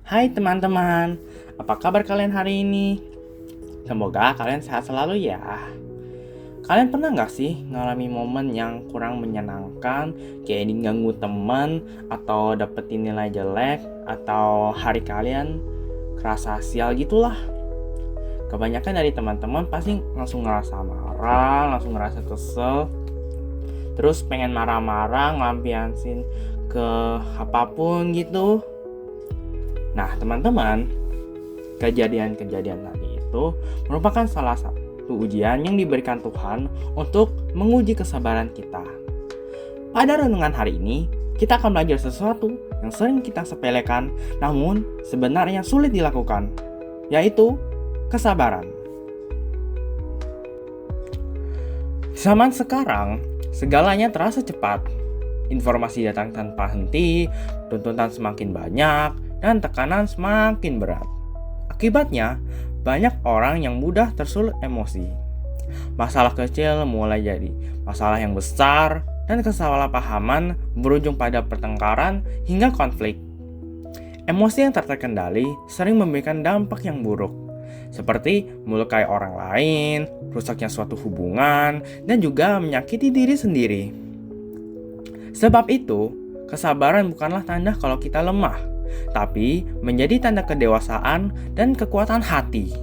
Hai teman-teman, apa kabar kalian hari ini? Semoga kalian sehat selalu ya. Kalian pernah gak sih ngalami momen yang kurang menyenangkan, kayak diganggu teman, atau dapetin nilai jelek, atau hari kalian kerasa sial gitulah? Kebanyakan dari teman-teman pasti langsung ngerasa marah, langsung ngerasa kesel, terus pengen marah-marah, ngelampiasin ke apapun gitu. Nah teman-teman, kejadian-kejadian tadi itu merupakan salah satu ujian yang diberikan Tuhan untuk menguji kesabaran kita. Pada renungan hari ini, kita akan belajar sesuatu yang sering kita sepelekan, namun sebenarnya sulit dilakukan, yaitu kesabaran. Zaman sekarang, segalanya terasa cepat. Informasi datang tanpa henti, tuntutan semakin banyak, dan tekanan semakin berat. Akibatnya, banyak orang yang mudah tersulut emosi. Masalah kecil mulai jadi masalah yang besar, dan kesalahpahaman berujung pada pertengkaran hingga konflik. Emosi yang tak terkendali sering memberikan dampak yang buruk, seperti melukai orang lain, rusaknya suatu hubungan, dan juga menyakiti diri sendiri. Sebab itu, kesabaran bukanlah tanda kalau kita lemah, tapi menjadi tanda kedewasaan dan kekuatan hati.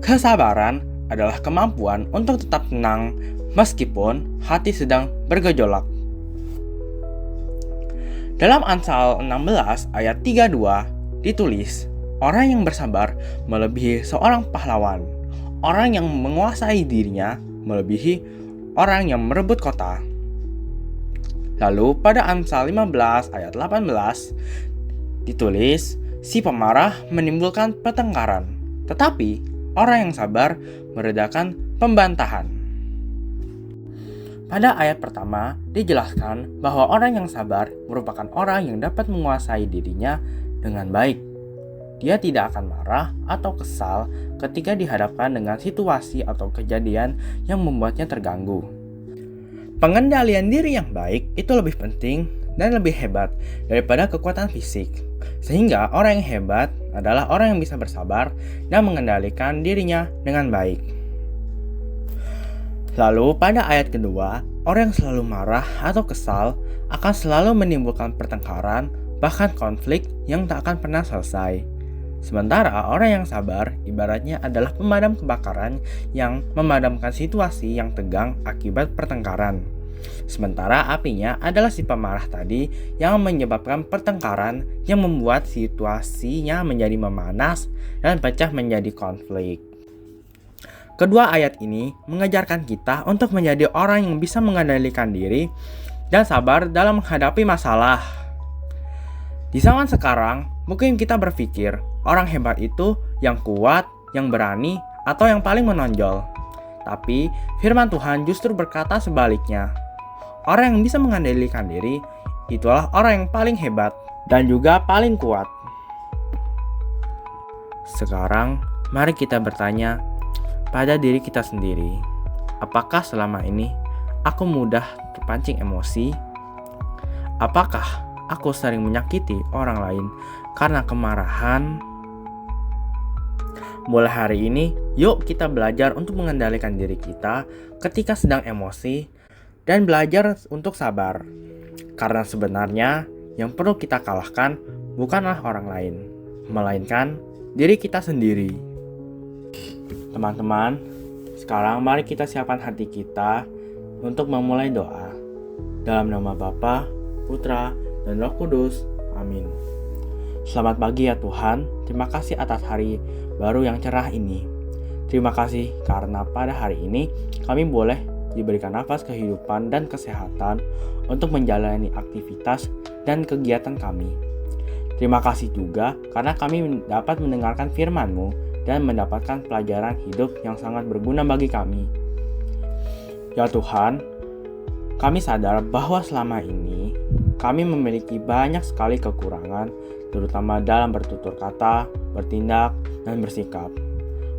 Kesabaran adalah kemampuan untuk tetap tenang meskipun hati sedang bergejolak. Dalam Amsal 16 ayat 32 ditulis, orang yang bersabar melebihi seorang pahlawan. Orang yang menguasai dirinya melebihi orang yang merebut kota. Lalu pada Amsal 15 ayat 18 ditulis, si pemarah menimbulkan pertengkaran, tetapi orang yang sabar meredakan pembantahan. Pada ayat pertama dijelaskan bahwa orang yang sabar merupakan orang yang dapat menguasai dirinya dengan baik. Dia tidak akan marah atau kesal ketika dihadapkan dengan situasi atau kejadian yang membuatnya terganggu. Pengendalian diri yang baik itu lebih penting dan lebih hebat daripada kekuatan fisik. Sehingga orang yang hebat adalah orang yang bisa bersabar dan mengendalikan dirinya dengan baik. Lalu pada ayat kedua, orang yang selalu marah atau kesal akan selalu menimbulkan pertengkaran, bahkan konflik yang tak akan pernah selesai. Sementara orang yang sabar ibaratnya adalah pemadam kebakaran yang memadamkan situasi yang tegang akibat pertengkaran. Sementara apinya adalah si pemarah tadi yang menyebabkan pertengkaran yang membuat situasinya menjadi memanas dan pecah menjadi konflik. Kedua ayat ini mengajarkan kita untuk menjadi orang yang bisa mengendalikan diri dan sabar dalam menghadapi masalah. Di zaman sekarang, mungkin kita berpikir orang hebat itu yang kuat, yang berani, atau yang paling menonjol. Tapi firman Tuhan justru berkata sebaliknya. Orang yang bisa mengendalikan diri, itulah orang yang paling hebat dan juga paling kuat. Sekarang, mari kita bertanya pada diri kita sendiri. Apakah selama ini aku mudah terpancing emosi? Apakah aku sering menyakiti orang lain karena kemarahan? Mulai hari ini, yuk kita belajar untuk mengendalikan diri kita ketika sedang emosi dan belajar untuk sabar. Karena sebenarnya yang perlu kita kalahkan bukanlah orang lain, melainkan diri kita sendiri. Teman-teman, sekarang mari kita siapkan hati kita untuk memulai doa. Dalam nama Bapa, Putra, dan Roh Kudus. Amin. Selamat pagi ya Tuhan, terima kasih atas hari baru yang cerah ini. Terima kasih karena pada hari ini kami boleh diberikan nafas kehidupan dan kesehatan untuk menjalani aktivitas dan kegiatan kami. Terima kasih juga karena kami dapat mendengarkan firman-Mu dan mendapatkan pelajaran hidup yang sangat berguna bagi kami. Ya Tuhan, kami sadar bahwa selama ini kami memiliki banyak sekali kekurangan, terutama dalam bertutur kata, bertindak, dan bersikap.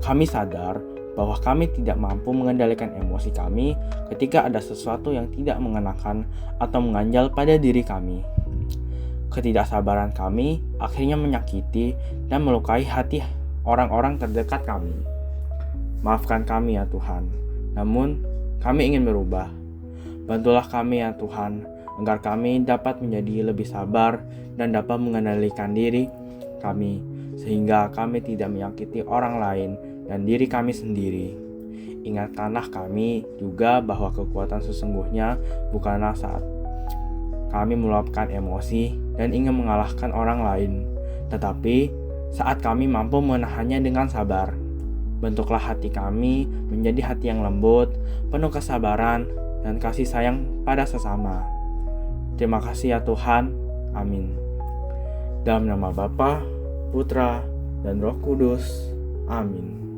Kami sadar bahwa kami tidak mampu mengendalikan emosi kami ketika ada sesuatu yang tidak mengenakan atau mengganjal pada diri kami. ketidaksabaran kami akhirnya menyakiti dan melukai hati orang-orang terdekat kami. Maafkan kami ya Tuhan, namun kami ingin berubah. Bantulah kami ya Tuhan, agar kami dapat menjadi lebih sabar dan dapat mengendalikan diri kami, sehingga kami tidak menyakiti orang lain dan diri kami sendiri. Ingatkanlah kami juga bahwa kekuatan sesungguhnya bukanlah saat kami meluapkan emosi dan ingin mengalahkan orang lain, tetapi saat kami mampu menahannya dengan sabar. Bentuklah hati kami menjadi hati yang lembut, penuh kesabaran, dan kasih sayang pada sesama. Terima kasih ya Tuhan. Amin. Dalam nama Bapa, Putra, dan Roh Kudus. Amin.